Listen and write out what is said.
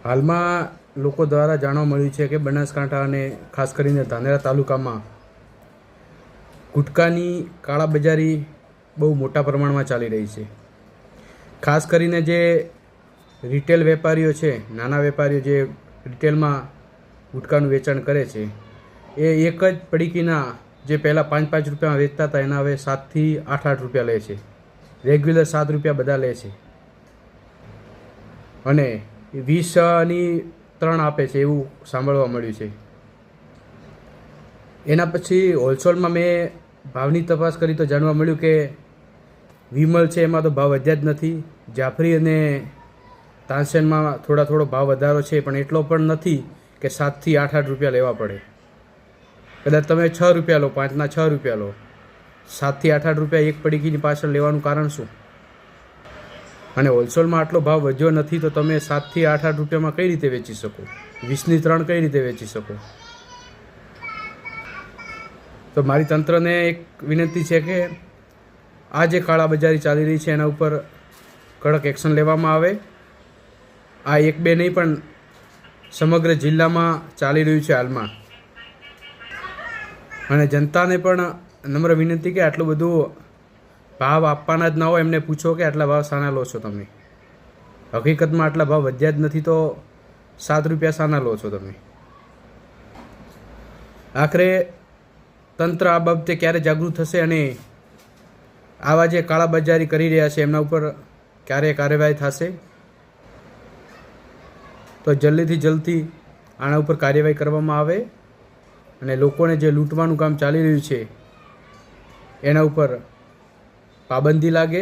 હાલમાં લોકો દ્વારા જાણવા મળ્યું છે કે બનાસકાંઠા અને ખાસ કરીને ધાનેરા તાલુકામાં ગુટકાની કાળાબજારી બહુ મોટા પ્રમાણમાં ચાલી રહી છે. ખાસ કરીને જે રિટેલ વેપારીઓ છે, નાના વેપારીઓ જે રિટેલમાં ગુટકાનું વેચાણ કરે છે, એ એક જ પડીકીના જે પહેલાં 5-5 રૂપિયામાં વેચતા હતા એના હવે 7થી 8 રૂપિયા લે છે. રેગ્યુલર 7 રૂપિયા બધા લે છે અને 20ની 3 આપે છે એવું સાંભળવા મળ્યું છે. એના પછી હોલસેલમાં મેં ભાવની તપાસ કરી તો જાણવા મળ્યું કે વિમલ છે એમાં તો ભાવ વધ્યા જ નથી. જાફરી અને તાનસેનમાં થોડો ભાવ વધારો છે, પણ એટલો પણ નથી કે 7થી 8 રૂપિયા લેવા પડે. કદાચ તમે 6 રૂપિયા લો, 5ના 6 રૂપિયા લો, 7થી 8 રૂપિયા એક પડીકીની પાછળ લેવાનું કારણ શું? અને હોલસેલમાં આટલો ભાવ વધ્યો નથી તો તમે 7થી 8 રૂપિયામાં કઈ રીતે વેચી શકો? 20ની 3 કઈ રીતે વેચી શકો? તો મારી તંત્રને એક વિનંતી છે કે આ જે કાળાબજારી ચાલી રહી છે એના ઉપર કડક એક્શન લેવામાં આવે. આ 1-2 નહીં પણ સમગ્ર જિલ્લામાં ચાલી રહ્યું છે હાલમાં. અને જનતાને પણ નમ્ર વિનંતી કે આટલું બધું ભાવ આપવાના જ ના હોય એમને પૂછો કે આટલા ભાવ શાના લો છો તમે? હકીકતમાં આટલા ભાવ વધ્યા જ નથી તો 7 રૂપિયા શાના લો છો તમે? આખરે તંત્ર આ બાબતે ક્યારે જાગૃત થશે અને આવા જે કાળાબજારી કરી રહ્યા છે એમના ઉપર ક્યારે કાર્યવાહી થશે? તો જલ્દીથી જલ્દી આના ઉપર કાર્યવાહી કરવામાં આવે અને લોકોને જે લૂંટવાનું કામ ચાલી રહ્યું છે એના ઉપર પાબંદી લાગે.